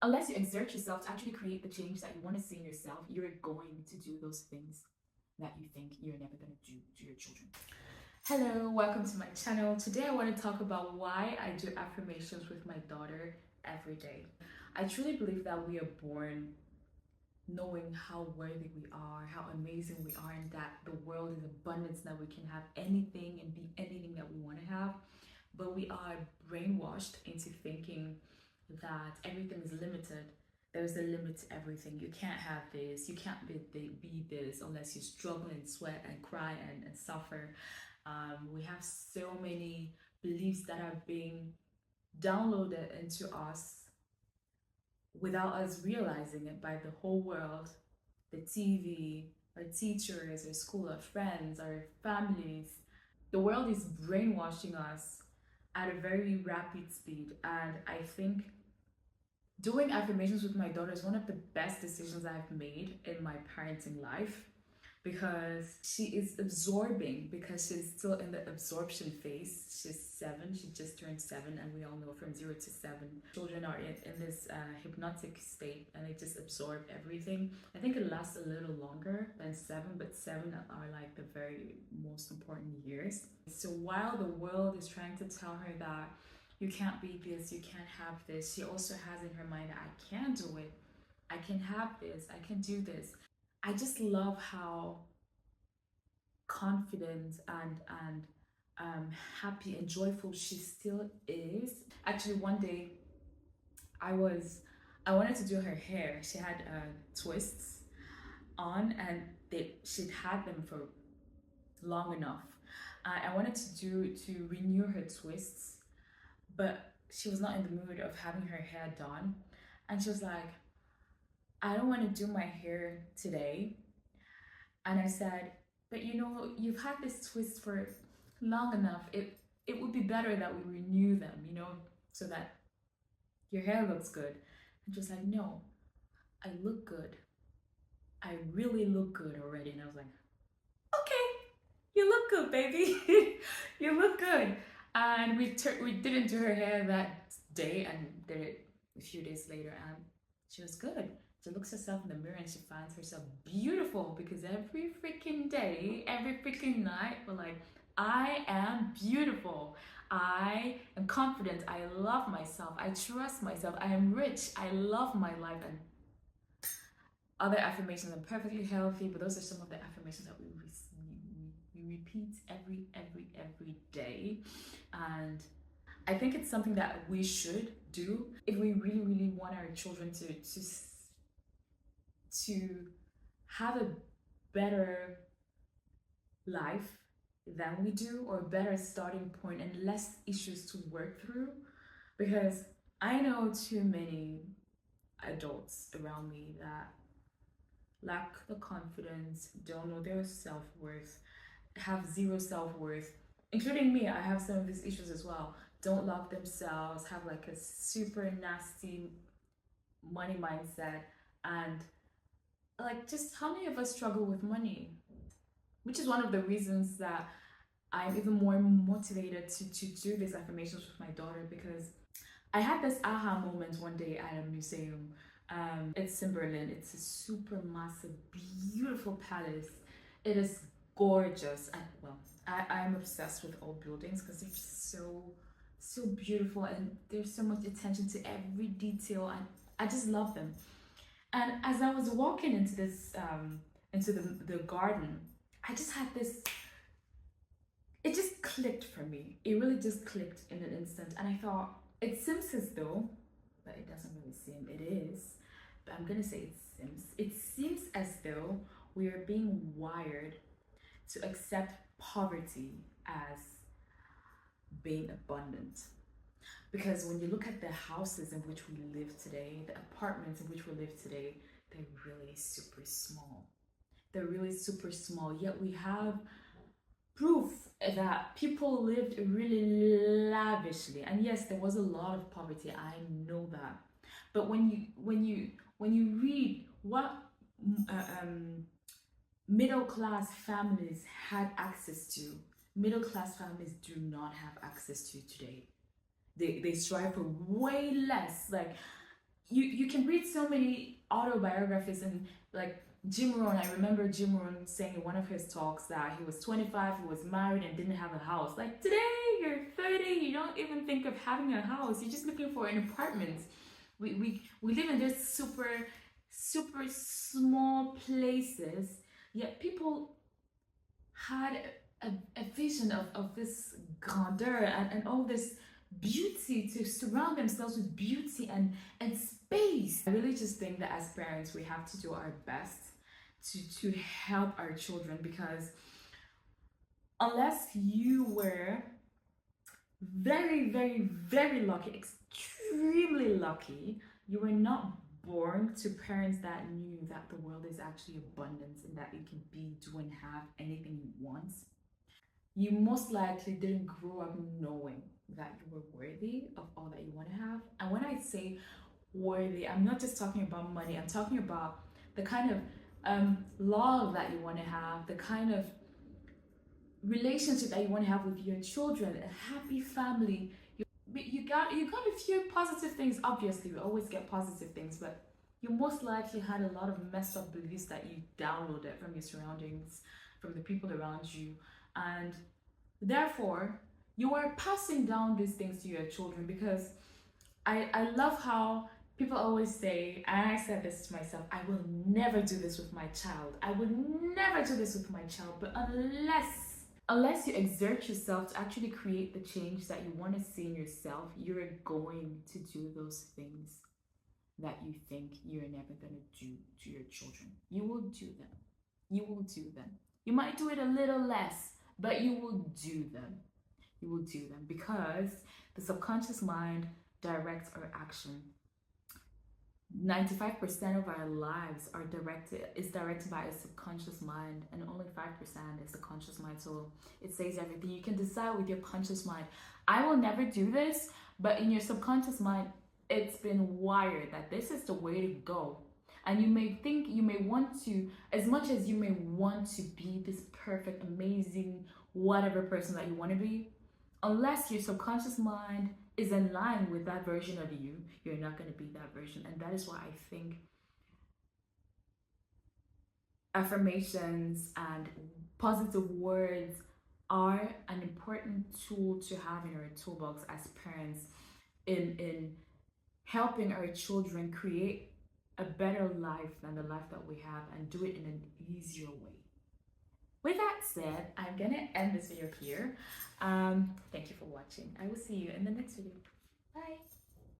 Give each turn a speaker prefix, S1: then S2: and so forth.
S1: unless you exert yourself to actually create the change that you want to see in yourself, you're going to do those things that you think you're never going to do to your children. Hello, welcome to my channel. Today I want to talk about why I do affirmations with my daughter every day. I truly believe that we are born knowing how worthy we are, how amazing we are, and that the world is abundance, that we can have anything and be anything that we want to have. But we are brainwashed into thinking that everything is limited. There's a limit to everything. You can't have this, you can't be this unless you struggle and sweat and cry and suffer. We have so many beliefs that are being downloaded into us without us realizing it by the whole world, the TV, our teachers, our school, our friends, our families. The world is brainwashing us at a very rapid speed. And I think doing affirmations with my daughter is one of the best decisions I've made in my parenting life, because she is absorbing, because she's still in the absorption phase. She's 7, she just turned 7, and we all know from 0 to 7 children are in this hypnotic state, and they just absorb everything. I think it lasts a little longer than 7, but 7 are like the very most important years. So while the world is trying to tell her that you can't be this, you can't have this, she also has in her mind that I can do it, I can have this, I can do this. I just love how confident and happy and joyful she still is. Actually, one day I wanted to do her hair. She had twists on, and she'd had them for long enough. I wanted to renew her twists, but she was not in the mood of having her hair done, and she was like, I don't want to do my hair today. And I said, but you know, you've had this twist for long enough. It would be better that we renew them, you know, so that your hair looks good. And she was like, no, I look good. I really look good already. And I was like, okay, you look good, baby. You look good. And we didn't do her hair that day, and did it a few days later, and she was good. She looks herself in the mirror and she finds herself beautiful, because every freaking day, every freaking night, we're like, I am beautiful. I am confident. I love myself. I trust myself. I am rich. I love my life. And other affirmations, I'm perfectly healthy, but those are some of the affirmations that we repeat every day. And I think it's something that we should do if we really want our children to have a better life than we do, or a better starting point and less issues to work through. Because I know too many adults around me that lack the confidence, don't know their self-worth, have zero self-worth, including me. I have some of these issues as well. Don't love themselves, have like a super nasty money mindset, and like, just how many of us struggle with money? Which is one of the reasons that I'm even more motivated to do these affirmations with my daughter, because I had this aha moment one day at a museum. It's in Berlin. It's a super massive, beautiful palace. It is gorgeous. I'm obsessed with old buildings because they're just so beautiful, and there's so much attention to every detail, and I just love them. And as I was walking into this into the garden, I just had this, it just clicked for me. It really just clicked in an instant. And I thought, it seems as though, but it doesn't really seem, it is, but I'm gonna say it seems as though we are being wired to accept poverty as being abundant. Because when you look at the houses in which we live today, the apartments in which we live today, they're really super small. They're really super small, yet we have proof that people lived really lavishly. And yes, there was a lot of poverty, I know that. But when you read what middle class families had access to, middle class families do not have access to today. They strive for way less. Like, you can read so many autobiographies, and like Jim Rohn. I remember Jim Rohn saying in one of his talks that he was 25, he was married and didn't have a house. Like today, you're 30, you don't even think of having a house. You're just looking for an apartment. We live in this super small places, yet people had a vision of this grandeur and all this beauty, to surround themselves with beauty and space. I really just think that as parents, we have to do our best to help our children, because unless you were very lucky, extremely lucky, you were not born to parents that knew that the world is actually abundance and that you can be, do, and have anything you want. You most likely didn't grow up knowing that you were worthy of all that you want to have. And when I say worthy, I'm not just talking about money, I'm talking about the kind of love that you want to have, the kind of relationship that you want to have with your children, a happy family. You got a few positive things. Obviously, we always get positive things, but you most likely had a lot of messed up beliefs that you downloaded from your surroundings, from the people around you, and therefore you are passing down these things to your children. Because I love how people always say, and I said this to myself, I will never do this with my child. I will never do this with my child. But unless you exert yourself to actually create the change that you want to see in yourself, you're going to do those things that you think you're never going to do to your children. You will do them. You will do them. You might do it a little less, but you will do them. You will do them because the subconscious mind directs our action. 95% of our lives is directed by a subconscious mind, and only 5% is the conscious mind. So it says everything. You can decide with your conscious mind, I will never do this, but in your subconscious mind, it's been wired that this is the way to go. And you may want to, as much as you may want to be this perfect, amazing, whatever person that you want to be, unless your subconscious mind is in line with that version of you, you're not going to be that version. And that is why I think affirmations and positive words are an important tool to have in our toolbox as parents, in helping our children create a better life than the life that we have, and do it in an easier way. With that said, I'm gonna end this video here. Thank you for watching. I will see you in the next video. Bye.